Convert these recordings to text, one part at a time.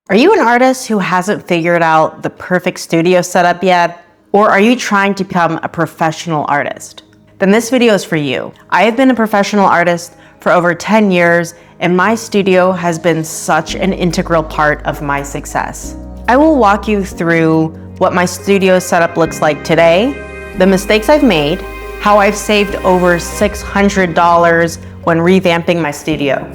Are you an artist who hasn't figured out the perfect studio setup yet? Or are you trying to become a professional artist? Then this video is for you. I have been a professional artist for over 10 years, and my studio has been such an integral part of my success. I will walk you through what my studio setup looks like today, the mistakes I've made, how I've saved over $600 when revamping my studio,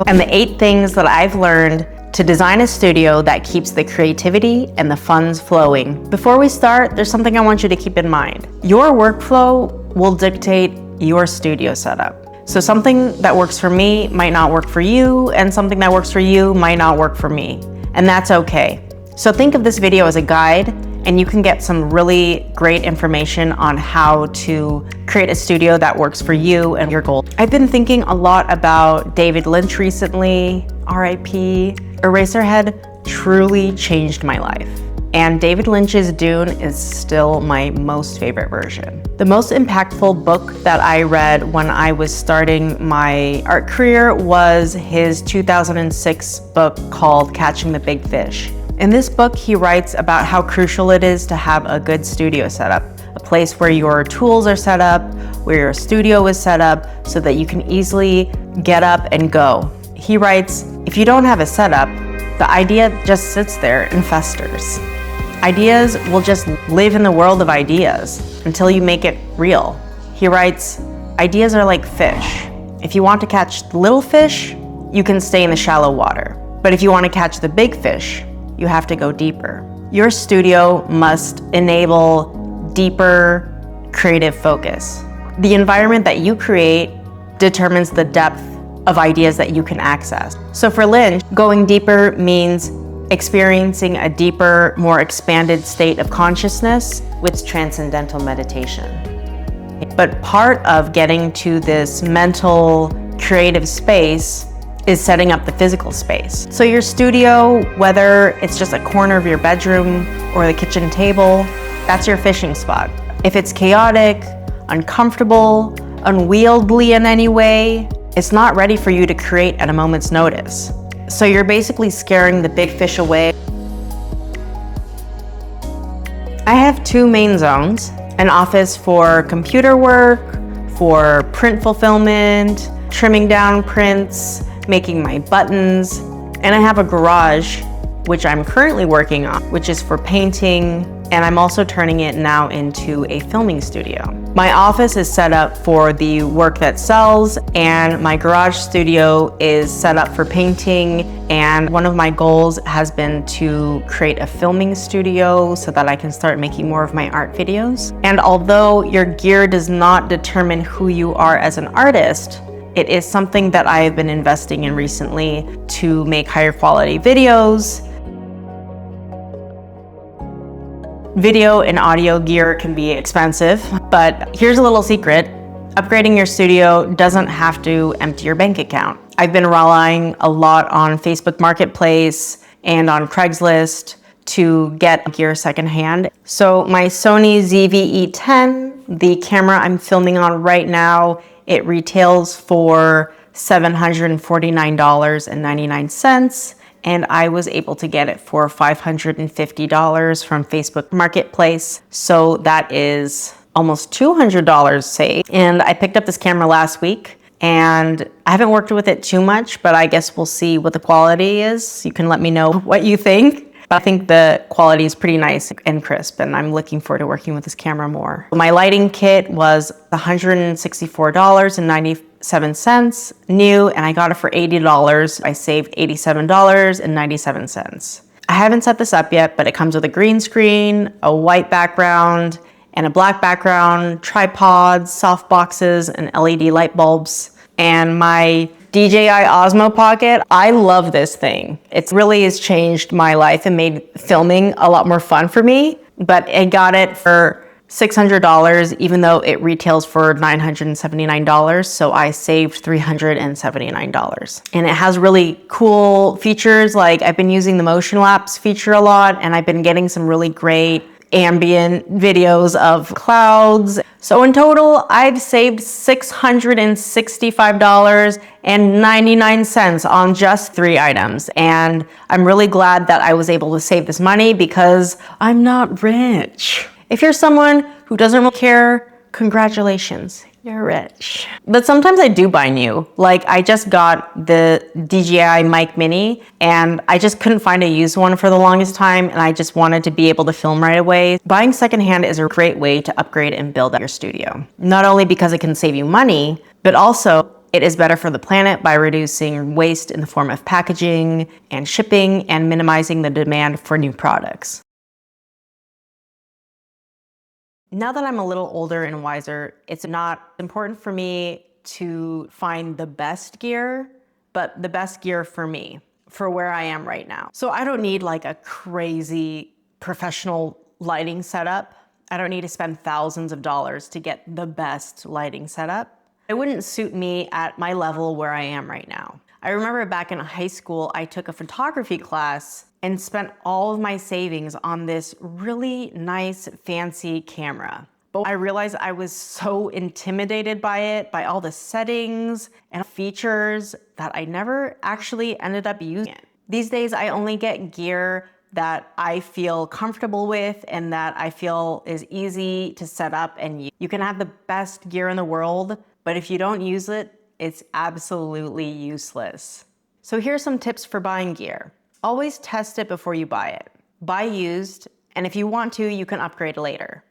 and the 8 things that I've learned to design a studio that keeps the creativity and the funds flowing. Before we start, there's something I want you to keep in mind. Your workflow will dictate your studio setup. So something that works for me might not work for you, and something that works for you might not work for me. And that's okay. So think of this video as a guide, and you can get some really great information on how to create a studio that works for you and your goals. I've been thinking a lot about David Lynch recently, RIP. Eraserhead truly changed my life. And David Lynch's Dune is still my most favorite version. The most impactful book that I read when I was starting my art career was his 2006 book called Catching the Big Fish. In this book, he writes about how crucial it is to have a good studio setup, a place where your tools are set up, where your studio is set up, so that you can easily get up and go. He writes, if you don't have a setup, the idea just sits there and festers. Ideas will just live in the world of ideas until you make it real. He writes, ideas are like fish. If you want to catch the little fish, you can stay in the shallow water. But if you want to catch the big fish, you have to go deeper. Your studio must enable deeper creative focus. The environment that you create determines the depth of ideas that you can access. So for Lynch, going deeper means experiencing a deeper, more expanded state of consciousness with transcendental meditation. But part of getting to this mental, creative space is setting up the physical space. So your studio, whether it's just a corner of your bedroom or the kitchen table, that's your fishing spot. If it's chaotic, uncomfortable, unwieldy in any way, it's not ready for you to create at a moment's notice. So you're basically scaring the big fish away. I have 2 main zones, an office for computer work, for print fulfillment, trimming down prints, making my buttons, and I have a garage, which I'm currently working on, which is for painting, and I'm also turning it now into a filming studio. My office is set up for the work that sells, and my garage studio is set up for painting, and one of my goals has been to create a filming studio so that I can start making more of my art videos. And although your gear does not determine who you are as an artist, it is something that I have been investing in recently to make higher quality videos. Video and audio gear can be expensive, but here's a little secret. Upgrading your studio doesn't have to empty your bank account. I've been relying a lot on Facebook Marketplace and on Craigslist to get gear secondhand. So my Sony ZV-E10, the camera I'm filming on right now, it retails for $749.99. And I was able to get it for $550 from Facebook Marketplace. So that is almost $200 saved. And I picked up this camera last week, and I haven't worked with it too much, but I guess we'll see what the quality is. You can let me know what you think. But I think the quality is pretty nice and crisp, and I'm looking forward to working with this camera more. My lighting kit was $164.97 new, and I got it for $80. I saved $87.97. I haven't set this up yet, but it comes with a green screen, a white background, and a black background, tripods, soft boxes, and LED light bulbs. And my DJI Osmo Pocket, I love this thing. It really has changed my life and made filming a lot more fun for me. But I got it for $600, even though it retails for $979. So I saved $379. And it has really cool features. Like I've been using the motion lapse feature a lot, and I've been getting some really great ambient videos of clouds. So in total, I've saved $665.99 on just 3 items. And I'm really glad that I was able to save this money because I'm not rich. If you're someone who doesn't really care, congratulations, you're rich. But sometimes I do buy new. Like I just got the DJI Mic Mini and I just couldn't find a used one for the longest time and I just wanted to be able to film right away. Buying secondhand is a great way to upgrade and build out your studio. Not only because it can save you money, but also it is better for the planet by reducing waste in the form of packaging and shipping and minimizing the demand for new products. Now that I'm a little older and wiser, it's not important for me to find the best gear, but the best gear for me, for where I am right now. So I don't need like a crazy professional lighting setup. I don't need to spend thousands of dollars to get the best lighting setup. It wouldn't suit me at my level where I am right now. I remember back in high school, I took a photography class and spent all of my savings on this really nice, fancy camera. But I realized I was so intimidated by it, by all the settings and features, that I never actually ended up using it. These days, I only get gear that I feel comfortable with and that I feel is easy to set up and use. You can have the best gear in the world, but if you don't use it, it's absolutely useless. So here's some tips for buying gear. Always test it before you buy it. Buy used, and if you want to, you can upgrade later.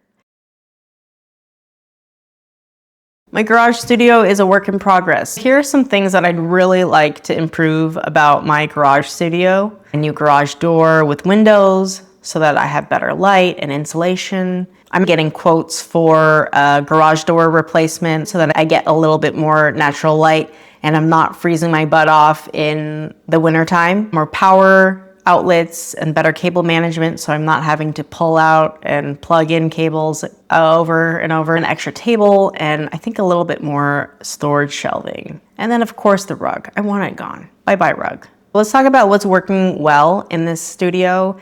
My garage studio is a work in progress. Here are some things that I'd really like to improve about my garage studio. A new garage door with windows so that I have better light and insulation. I'm getting quotes for a garage door replacement so that I get a little bit more natural light and I'm not freezing my butt off in the wintertime. More power outlets and better cable management so I'm not having to pull out and plug in cables over and over. An extra table and I think a little bit more storage shelving. And then of course the rug. I want it gone. Bye-bye rug. Let's talk about what's working well in this studio.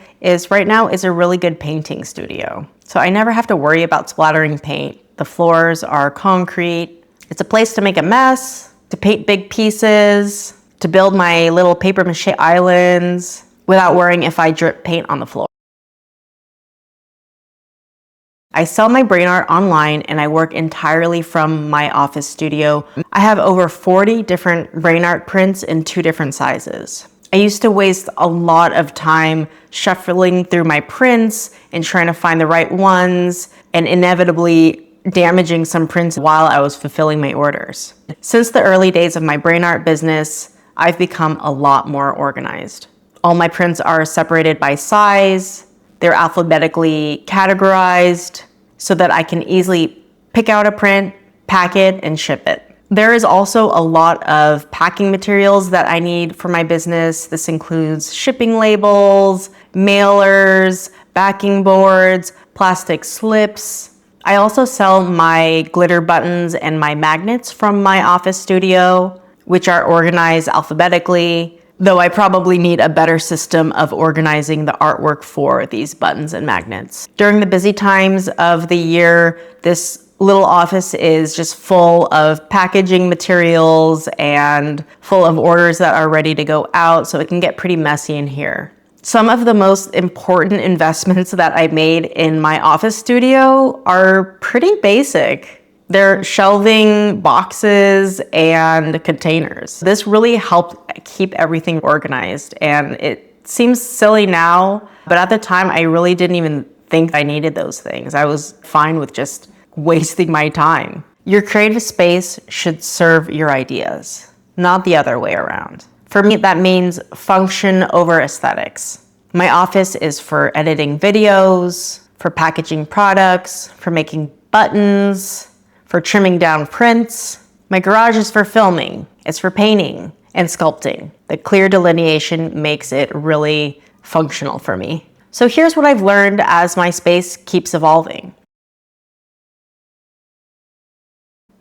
Right now is a really good painting studio. So I never have to worry about splattering paint. The floors are concrete. It's a place to make a mess, to paint big pieces, to build my little paper mache islands without worrying if I drip paint on the floor. I sell my brain art online and I work entirely from my office studio. I have over 40 different brain art prints in 2 different sizes. I used to waste a lot of time shuffling through my prints and trying to find the right ones and inevitably damaging some prints while I was fulfilling my orders. Since the early days of my brain art business, I've become a lot more organized. All my prints are separated by size. They're alphabetically categorized so that I can easily pick out a print, pack it, and ship it. There is also a lot of packing materials that I need for my business. This includes shipping labels, mailers, backing boards, plastic slips. I also sell my glitter buttons and my magnets from my office studio, which are organized alphabetically, though I probably need a better system of organizing the artwork for these buttons and magnets. During the busy times of the year, this little office is just full of packaging materials and full of orders that are ready to go out, so it can get pretty messy in here. Some of the most important investments that I made in my office studio are pretty basic. They're shelving, boxes, and containers. This really helped keep everything organized, and it seems silly now, but at the time I really didn't even think I needed those things. I was fine with just wasting my time. Your creative space should serve your ideas, not the other way around. For me, that means function over aesthetics. My office is for editing videos, for packaging products, for making buttons, for trimming down prints. My garage is for filming. It's for painting and sculpting. The clear delineation makes it really functional for me. So here's what I've learned as my space keeps evolving.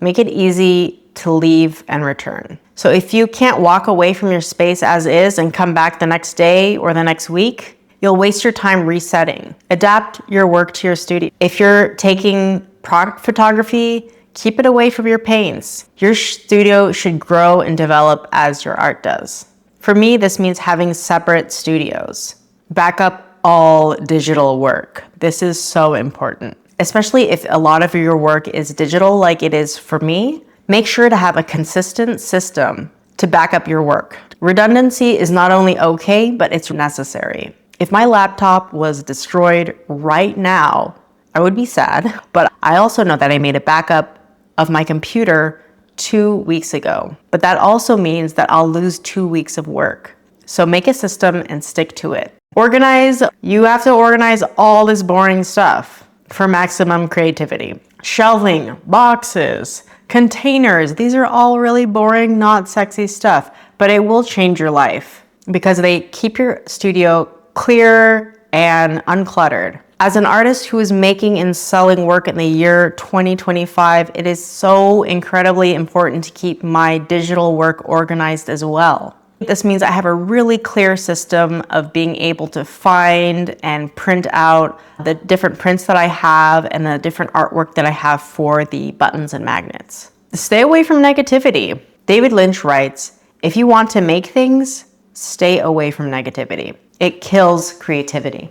Make it easy to leave and return. So if you can't walk away from your space as is and come back the next day or the next week, You'll waste your time resetting. Adapt your work to your studio. If you're taking product photography, keep it away from your paints. Your studio should grow and develop as your art does. For me, this means having separate studios. Back up all digital work. This is so important. Especially if a lot of your work is digital like it is for me, make sure to have a consistent system to back up your work. Redundancy is not only okay, but it's necessary. If my laptop was destroyed right now, I would be sad, but I also know that I made a backup of my computer 2 weeks ago. But that also means that I'll lose 2 weeks of work. So make a system and stick to it. Organize. You have to organize all this boring stuff for maximum creativity. Shelving, boxes, containers. These are all really boring, not sexy stuff, but it will change your life because they keep your studio clear and uncluttered. As an artist who is making and selling work in the year 2025, it is so incredibly important to keep my digital work organized as well. This means I have a really clear system of being able to find and print out the different prints that I have and the different artwork that I have for the buttons and magnets. Stay away from negativity. David Lynch writes, "If you want to make things, stay away from negativity. It kills creativity."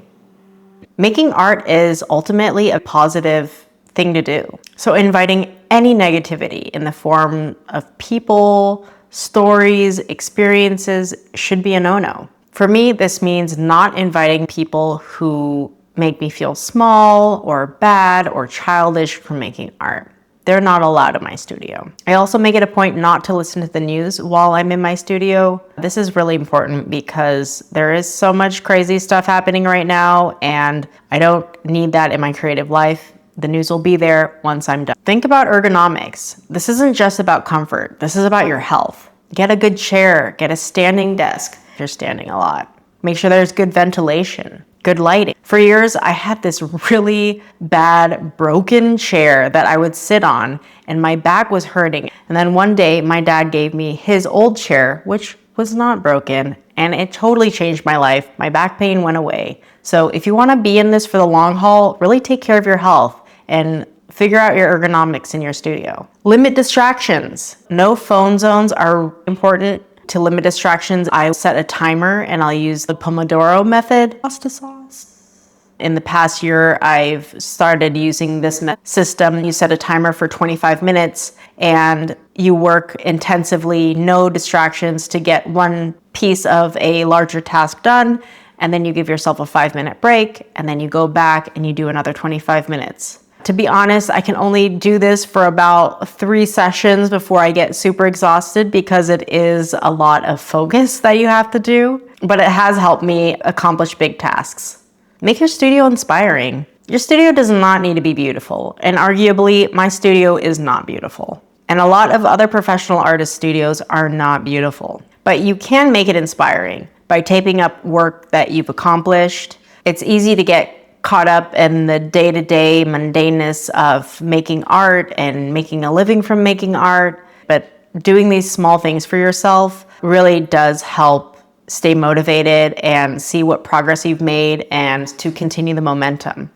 Making art is ultimately a positive thing to do. So inviting any negativity in the form of people, stories, experiences should be a no-no. For me, this means not inviting people who make me feel small or bad or childish for making art. They're not allowed in my studio. I also make it a point not to listen to the news while I'm in my studio. This is really important because there is so much crazy stuff happening right now, and I don't need that in my creative life. The news will be there once I'm done. Think about ergonomics. This isn't just about comfort. This is about your health. Get a good chair, get a standing desk if you're standing a lot. Make sure there's good ventilation, good lighting. For years, I had this really bad broken chair that I would sit on and my back was hurting. And then one day my dad gave me his old chair, which was not broken, and it totally changed my life. My back pain went away. So if you want to be in this for the long haul, really take care of your health and figure out your ergonomics in your studio. Limit distractions. No phone zones are important. To limit distractions, I set a timer and I'll use the Pomodoro method. Pasta sauce. In the past year, I've started using this system. You set a timer for 25 minutes and you work intensively, no distractions to get one piece of a larger task done. And then you give yourself a 5-minute break and then you go back and you do another 25 minutes. To be honest, I can only do this for about 3 sessions before I get super exhausted because it is a lot of focus that you have to do, but it has helped me accomplish big tasks. Make your studio inspiring. Your studio does not need to be beautiful, and arguably my studio is not beautiful. And a lot of other professional artist studios are not beautiful, but you can make it inspiring by taping up work that you've accomplished. It's easy to get caught up in the day-to-day mundaneness of making art and making a living from making art, but doing these small things for yourself really does help stay motivated and see what progress you've made and to continue the momentum.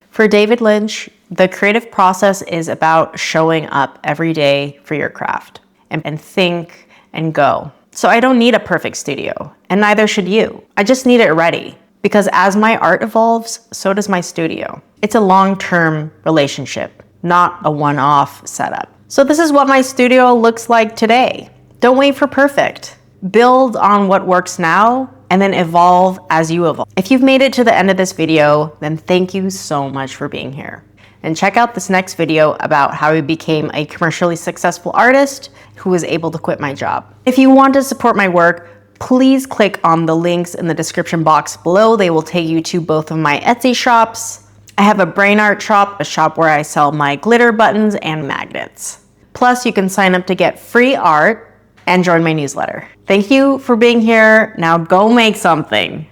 For David Lynch, the creative process is about showing up every day for your craft and think and go. So I don't need a perfect studio, and neither should you. I just need it ready. Because as my art evolves, so does my studio. It's a long-term relationship, not a one-off setup. So this is what my studio looks like today. Don't wait for perfect. Build on what works now and then evolve as you evolve. If you've made it to the end of this video, then thank you so much for being here. And check out this next video about how I became a commercially successful artist who was able to quit my job. If you want to support my work, please click on the links in the description box below. They will take you to both of my Etsy shops. I have a brain art shop, a shop where I sell my glitter buttons and magnets. Plus, you can sign up to get free art and join my newsletter. Thank you for being here. Now go make something.